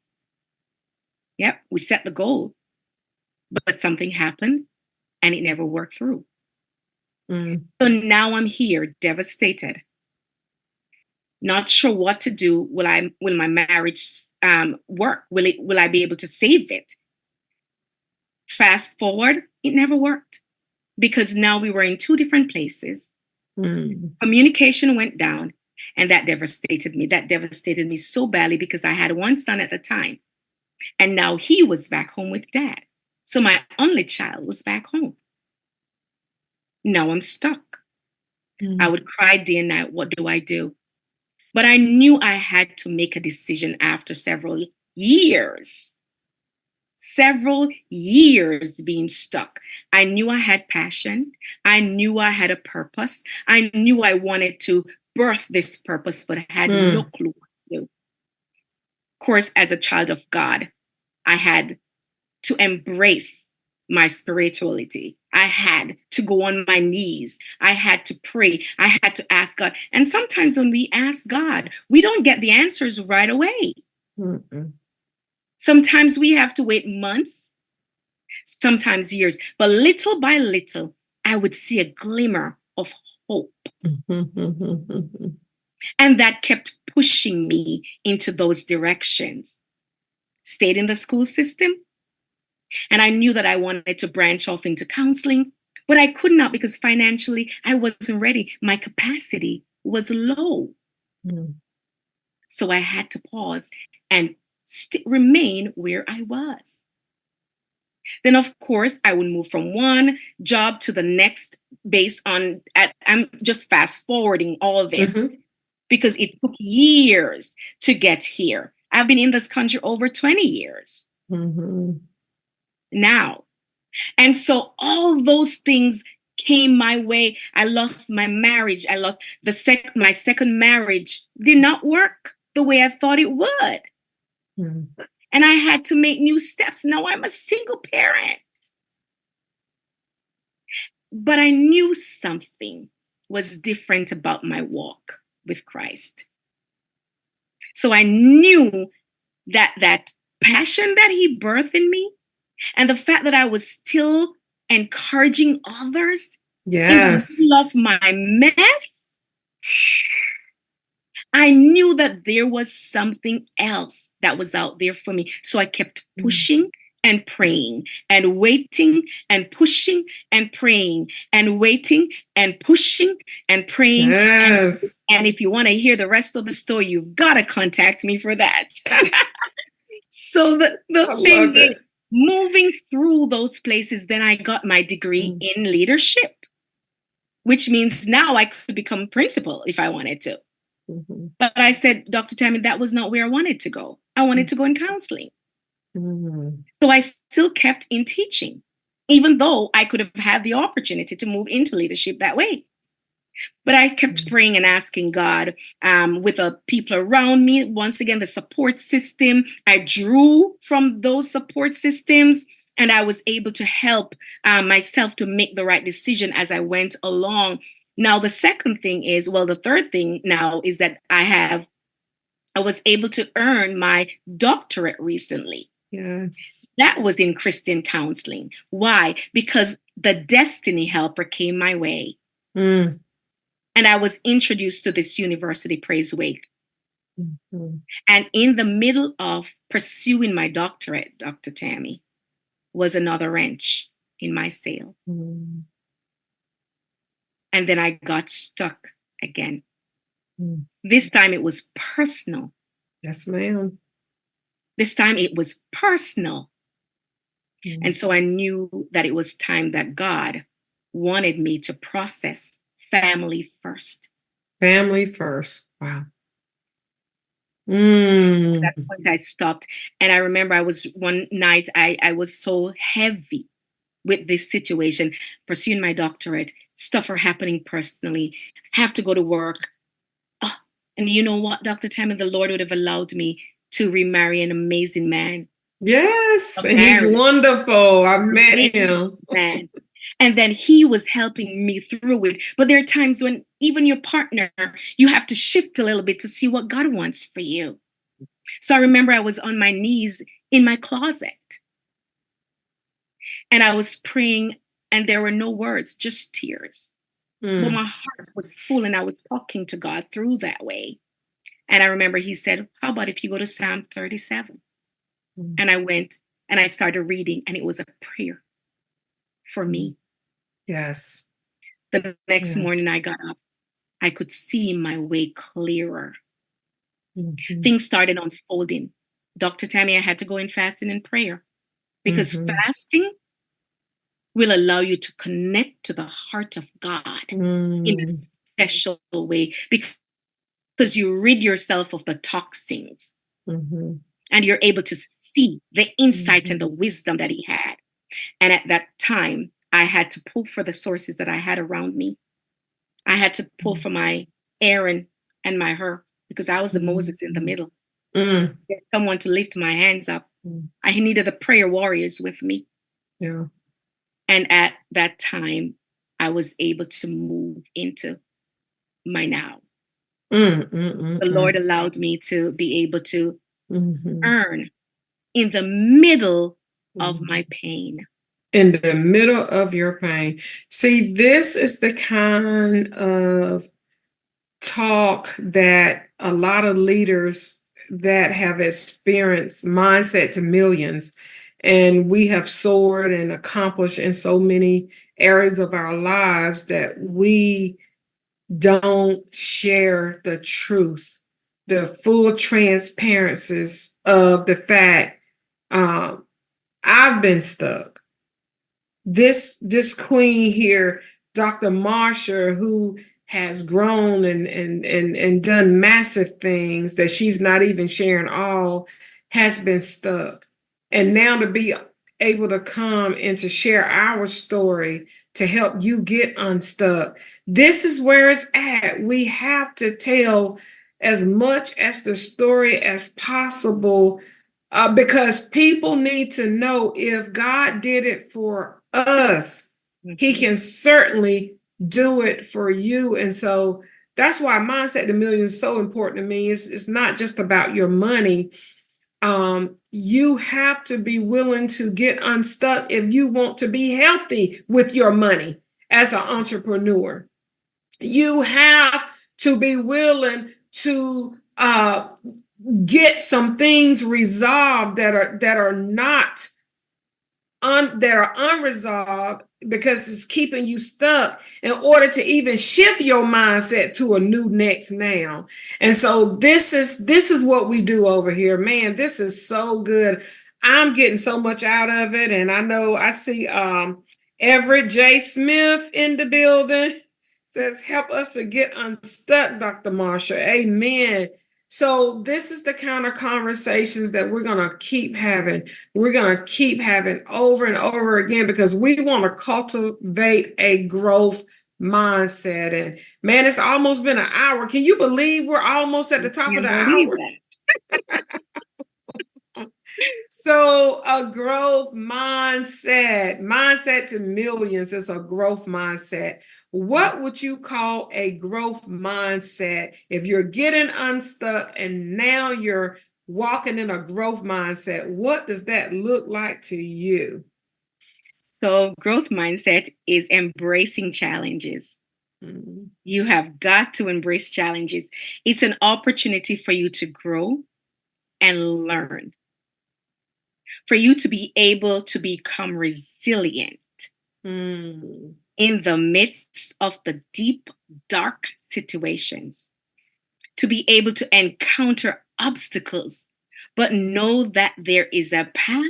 Yep, we set the goal, but something happened and it never worked through. So now I'm here, devastated. Not sure what to do. Will my marriage work? Will I be able to save it? Fast forward, it never worked because now we were in two different places. Communication went down, and that devastated me. That devastated me so badly because I had one son at the time, and now he was back home with dad. So my only child was back home. Now I'm stuck. I would cry day and night. What do I do? But I knew I had to make a decision after several years being stuck. I knew I had passion. I knew I had a purpose. I knew I wanted to birth this purpose, but I had no clue what to do. Of course, as a child of God, I had to embrace my spirituality. I had to go on my knees. I had to pray. I had to ask God. And sometimes when we ask God, we don't get the answers right away. Sometimes we have to wait months, sometimes years, but little by little, I would see a glimmer of hope. And that kept pushing me into those directions. Stayed in the school system, and I knew that I wanted to branch off into counseling, but I could not because financially I wasn't ready. My capacity was low. So I had to pause and remain where I was. Then, of course, I would move from one job to the next based on, I'm just fast forwarding all this because it took years to get here. I've been in this country over 20 years now. And so all those things came my way. I lost my marriage. I lost my second marriage did not work the way I thought it would. And I had to make new steps. Now I'm a single parent. But I knew something was different about my walk with Christ. So I knew that passion that he birthed in me and the fact that I was still encouraging others In the Yes. middle of my mess, I knew that there was something else that was out there for me. So I kept pushing and praying and waiting and pushing and praying and waiting and pushing and praying. Yes. And if you want to hear the rest of the story, you've got to contact me for that. So I the thing love is, it. moving through those places, then I got my degree in leadership, which means now I could become principal if I wanted to. Mhm. But I said, Dr. Tammie, that was not where I wanted to go. I wanted to go in counseling. Mhm. So I still kept in teaching, even though I could have had the opportunity to move into leadership that way. But I kept praying and asking God with the people around me. Once again, the support system, I drew from those support systems, and I was able to help myself to make the right decision as I went along. Now, the second thing is, well, the third thing now is that I was able to earn my doctorate recently. Yes. That was in Christian counseling. Why? Because the destiny helper came my way. Mm. And I was introduced to this university, Praise Wake. Mhm. And in the middle of pursuing my doctorate, Dr. Tammie, was another wrench in my sail. Mm. And then I got stuck again. Mm. This time it was personal. Yes, ma'am. This time it was personal. Mm. And so I knew that it was time that God wanted me to process family first. Family first. Wow. At Mm. that point, I stopped. And I remember I was one night, I was so heavy with this situation, pursuing my doctorate, stuff are happening personally, have to go to work. Oh, and you know what, Dr. Tammie, the Lord would have allowed me to remarry an amazing man, Yes. a And he's married, wonderful. I've met amazing him. man. And then he was helping me through it. But there are times when even your partner, you have to shift a little bit to see what God wants for you. So I remember I was on my knees in my closet and I was praying, and there were no words, just tears. But Mm. my heart was full, and I was talking to God through that way. And I remember he said, how about if you go to Psalm 37? Mm. And I went and I started reading, and it was a prayer for Mm. me. Yes. The next Yes. morning I got up, I could see my way clearer. Mhm. Things started unfolding. Dr. Tammie, I had to go in fasting and prayer because Mhm. fasting will allow you to connect to the heart of God in a Mm. special way because you rid yourself of the toxins Mhm. and you're able to see the insight and Mhm. the wisdom that he had. And at that time, I had to pull for the sources that I had around me. I had to pull for my Aaron and my her because I was the Moses in the Mhm. middle. Mm. Someone to lift my hands up. Mm. I needed the prayer warriors with me. Yeah. And at that time, I was able to move into my now. Mm. Mm. Mm. The Lord Mm. allowed me to be able to Mhm. earn in the middle of Mhm. my pain. In the middle of your pain. See, this is the kind of talk that a lot of leaders that have experienced mindset to millions, and we have soared and accomplished in so many areas of our lives that we don't share the truth, the full transparencies of the fact, um, I've been stuck. This queen here, Dr. Marsha, who has grown and done massive things that she's not even sharing all, has been stuck. And now to be able to come and to share our story to help you get unstuck. This is where it's at. We have to tell as much as the story as possible, because people need to know if God did it for us, He Mhm. can certainly do it for you. And so that's why mindset to millions is so important to me. It's not just about your money. You have to be willing to get unstuck if you want to be healthy with your money. as an entrepreneur. You have to be willing to get some things resolved that are not that are unresolved because it's keeping you stuck in order to even shift your mindset to a new next now. And so this is what we do over here. Man, this is so good. I'm getting so much out of it. And I know I see Everett J. Smith in the building. Says, help us to get unstuck, Dr. Marsha. Amen. So this is the kind of conversations that we're going to keep having. We're going to keep having over and over again because we want to cultivate a growth mindset. And man, it's almost been an hour. Can you believe we're almost at the top of the hour? So a growth mindset to millions is a growth mindset. What would you call a growth mindset if you're getting unstuck and now you're walking in a growth mindset? What does that look like to you? So, growth mindset is embracing challenges. Mm-hmm. You have got to embrace challenges. It's an opportunity for you to grow and learn, for you to be able to become resilient in the midst of the deep, dark situations, to be able to encounter obstacles, but know that there is a path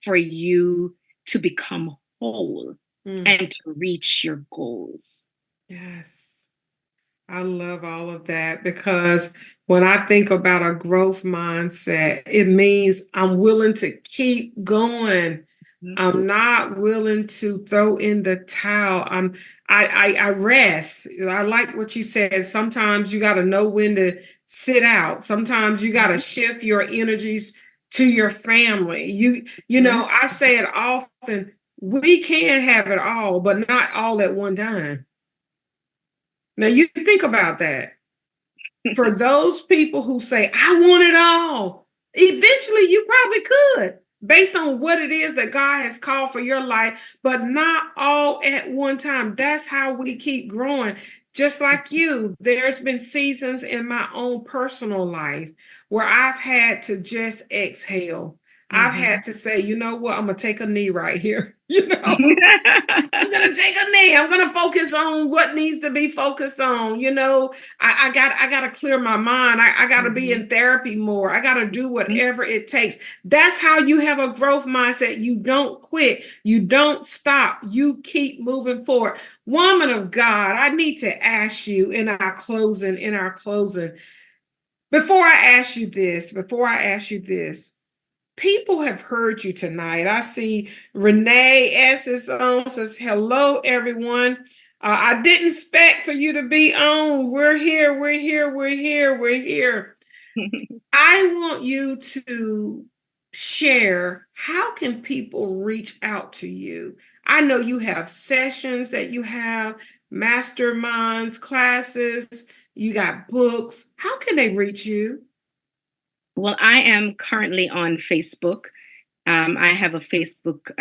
for you to become whole and to reach your goals. Yes. I love all of that because when I think about a growth mindset, it means I'm willing to keep going. I'm not willing to throw in the towel. I rest. I like what you said. Sometimes you got to know when to sit out. Sometimes you got to shift your energies to your family. You know, I say it often, we can have it all, but not all at one time. Now you think about that. For those people who say, I want it all, eventually you probably could, based on what it is that God has called for your life, but not all at one time. That's how we keep growing. Just like you, there's been seasons in my own personal life where I've had to just exhale. I've had to say, you know what, I'm going to take a knee right here. You know, I'm going to take a knee. I'm going to focus on what needs to be focused on. You know, I got to clear my mind. I got to be in therapy more. I got to do whatever it takes. That's how you have a growth mindset. You don't quit. You don't stop. You keep moving forward. Woman of God, I need to ask you in our closing, before I ask you this, people have heard you tonight. I see Renee S is on, says, hello, everyone. I didn't expect for you to be on. We're here. I want you to share, how can people reach out to you? I know you have sessions that you have, masterminds, classes, you got books. How can they reach you? Well, I am currently on Facebook. I have a Facebook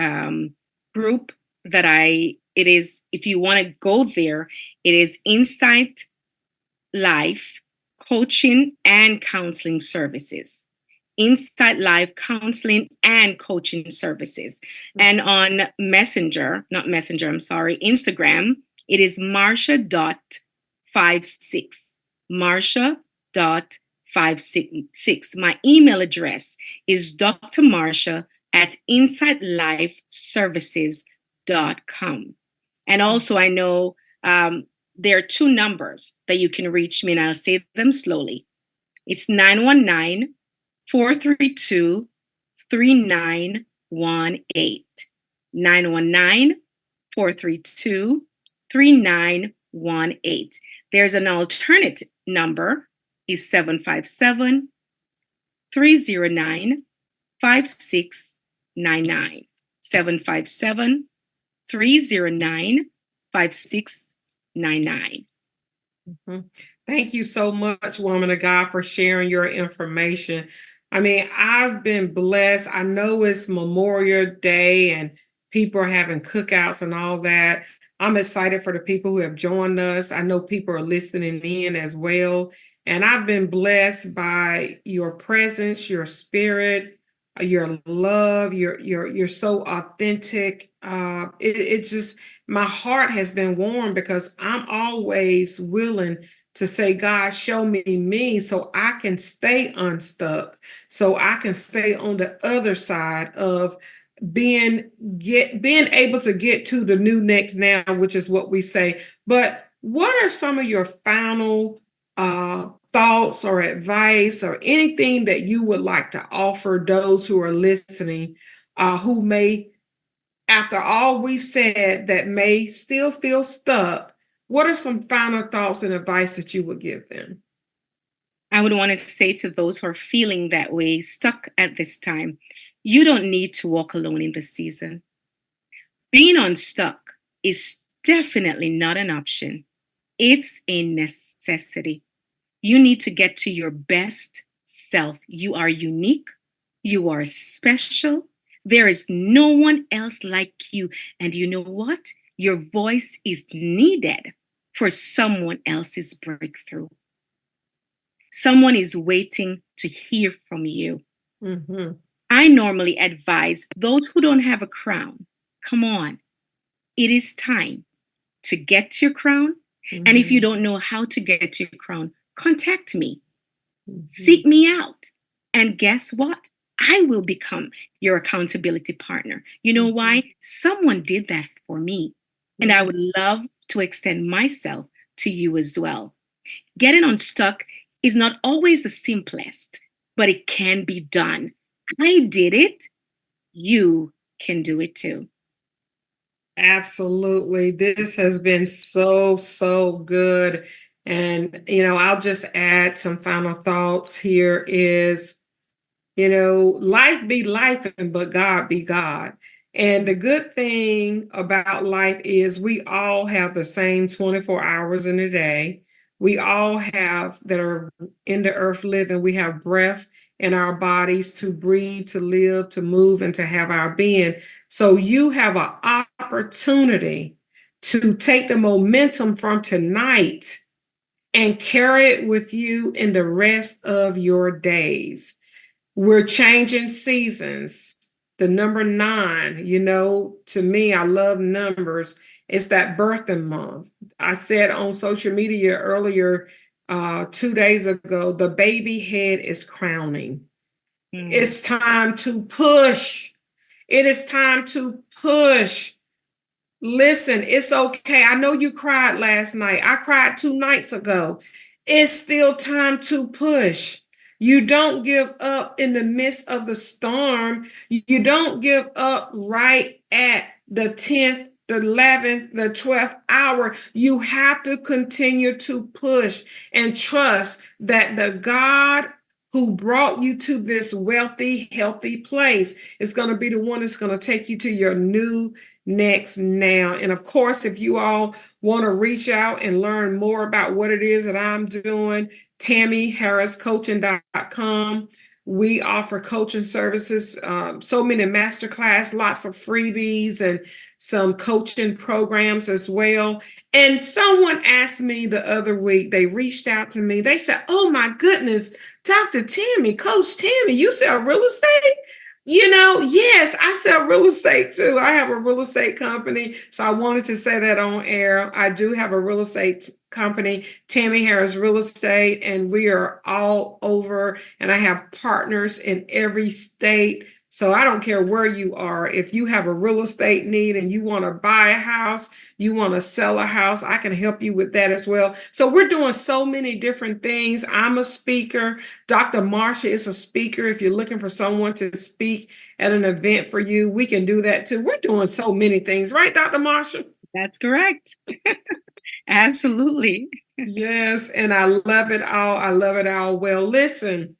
group that it is, if you want to go there, it is Insight Life Coaching and Counseling Services. Insight Life Counseling and Coaching Services. And on Instagram, it is Marsha.56. Marsha.56. My email address is drmarsha@insightlifeservices.com. And also, I know there are two numbers that you can reach me, and I'll say them slowly. It's 919-432-3918. 919-432-3918. There's an alternate number, is 757-309-5699. 757-309-5699. Thank you so much, woman of God, for sharing your information. I mean, I've been blessed. I know it's Memorial Day and people are having cookouts and all that. I'm excited for the people who have joined us. I know people are listening in as well. And I've been blessed by your presence, your spirit, your love. You're so authentic. It just my heart has been warmed because I'm always willing to say, God, show me me so I can stay unstuck, so I can stay on the other side of being able to get to the new next now, which is what we say. But what are some of your final thoughts or advice or anything that you would like to offer those who are listening, who may, after all we've said, that may still feel stuck? What are some final thoughts and advice that you would give them? I would want to say to those who are feeling that way, stuck at this time, you don't need to walk alone in this season. Being unstuck is definitely not an option, it's a necessity. You need to get to your best self. You are unique, you are special. There is no one else like you. And you know what? Your voice is needed for someone else's breakthrough. Someone is waiting to hear from you. Mm-hmm. I normally advise those who don't have a crown, come on, it is time to get your crown. And if you Mm-hmm. don't know how to get your crown, contact me, Mm-hmm. seek me out. And guess what? I will become your accountability partner. You know Mm-hmm. why? Someone did that for me. And I would Yes. love to extend myself to you as well. Getting unstuck is not always the simplest, but it can be done. I did it. You can do it too. Absolutely. This has been so, so good. And, I'll just add some final thoughts here is, life be life, but God be God. And the good thing about life is we all have the same 24 hours in a day. We all have that are in the earth living. We have breath in our bodies to breathe, to live, to move, and to have our being. So you have an opportunity to take the momentum from tonight and carry it with you in the rest of your days. We're changing seasons. The number 9, to me, I love numbers. It's that birthing month. I said on social media earlier, 2 days ago, the baby head is crowning. Mm, It's time to push. It is time to push. Listen, it's okay. I know you cried last night. I cried 2 nights ago. It's still time to push. You don't give up in the midst of the storm. You don't give up right at the 10th, the 11th, the 12th hour. You have to continue to push and trust that the God who brought you to this wealthy, healthy place is going to be the one that's going to take you to your new next now. And of course, if you all want to reach out and learn more about what it is that I'm doing, TammieHarrisCoaching.com. We offer coaching services, so many masterclass, lots of freebies, and some coaching programs as well. And someone asked me the other week, they reached out to me. They said, "Oh my goodness, Dr. Tammie, Coach Tammie, you sell real estate?" Yes, I sell real estate too. I have a real estate company. So I wanted to say that on air. I do have a real estate company, Tammie Harris Real Estate, and we are all over. And I have partners in every state. So I don't care where you are. If you have a real estate need and you want to buy a house, you want to sell a house, I can help you with that as well. So we're doing so many different things. I'm a speaker. Dr. Marsha is a speaker. If you're looking for someone to speak at an event for you, we can do that too. We're doing so many things, right, Dr. Marsha? that's correct. Absolutely. Yes, and I love it all. I love it all. Well, listen,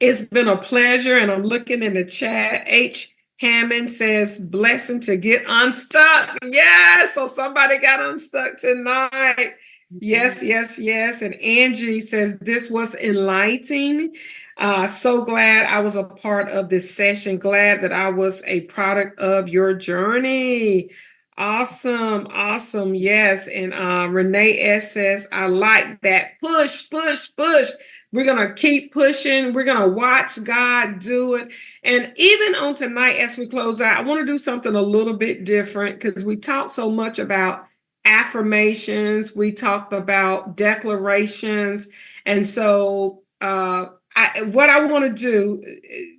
it's been a pleasure, and I'm looking in the chat. H. Hammond says, "Blessing to get unstuck." Yes, so somebody got unstuck tonight. Yes, yes, yes. And Angie says, "This was enlightening. So glad I was a part of this session. Glad that I was a product of your journey." Awesome, awesome. Yes. And Renee S says, I like that. Push, push, push. We're going to keep pushing. We're going to watch God do it. And even on tonight, as we close out, I want to do something a little bit different because we talked so much about affirmations. We talked about declarations. And so what I want to do,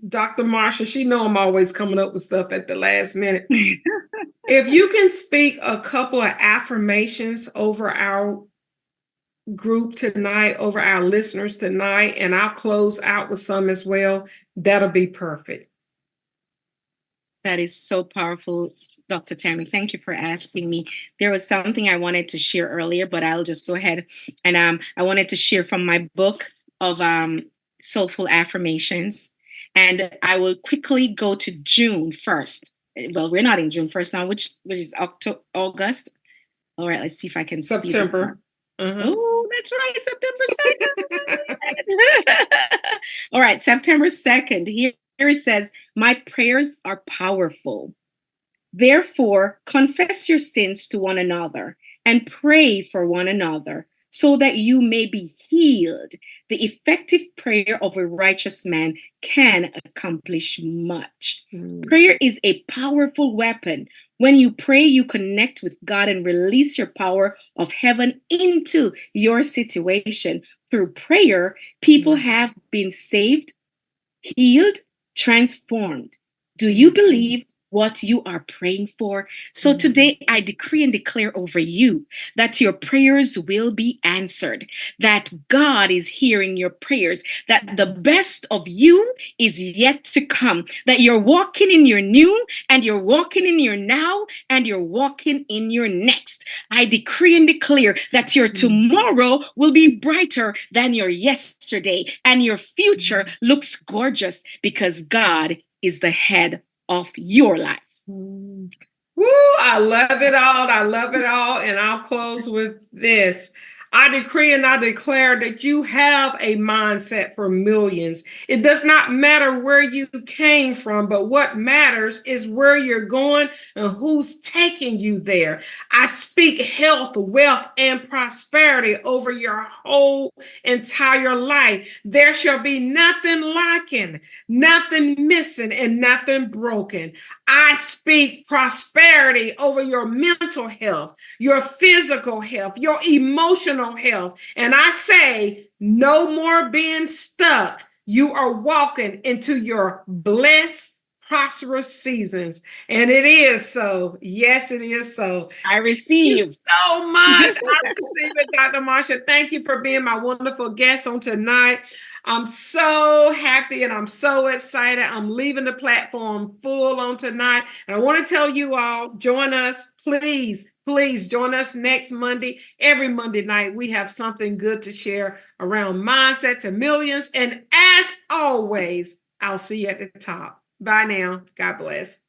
Dr. Marsha, she know I'm always coming up with stuff at the last minute. If you can speak a couple of affirmations over our group tonight, over our listeners tonight, and I'll close out with some as well, that'll be perfect. That is so powerful, Dr. Tammie. Thank you for asking me. There was something I wanted to share earlier, but I'll just go ahead. And I wanted to share from my book of soulful affirmations. And I will quickly go to June 1st. Well, we're not in June 1st now, which is August. All right, let's see if I can September. Oh, that's right, September 2nd. All right, September 2nd. Here it says, my prayers are powerful. Therefore, confess your sins to one another and pray for one another so that you may be healed. The effective prayer of a righteous man can accomplish much. Prayer is a powerful weapon. When you pray, you connect with God and release your power of heaven into your situation. Through prayer, people have been saved, healed, transformed. Do you believe what you are praying for? So today I decree and declare over you that your prayers will be answered, that God is hearing your prayers, that the best of you is yet to come, that you're walking in your new and you're walking in your now and you're walking in your next. I decree and declare that your tomorrow will be brighter than your yesterday and your future looks gorgeous because God is the head of your life. Woo, I love it all. I love it all. And I'll close with this. I decree and I declare that you have a mindset for millions. It does not matter where you came from, but what matters is where you're going and who's taking you there. I speak health, wealth, and prosperity over your whole entire life. There shall be nothing lacking, nothing missing, and nothing broken. I speak prosperity over your mental health, your physical health, your emotional health. And I say, no more being stuck. You are walking into your blessed, prosperous seasons. And it is so. Yes, it is so. I receive. Thank you so much. I receive it, Dr. Marsha. Thank you for being my wonderful guest on tonight. I'm so happy and I'm so excited. I'm leaving the platform full on tonight. And I want to tell you all, join us. Please, please join us next Monday. Every Monday night, we have something good to share around mindset to millions. And as always, I'll see you at the top. Bye now. God bless.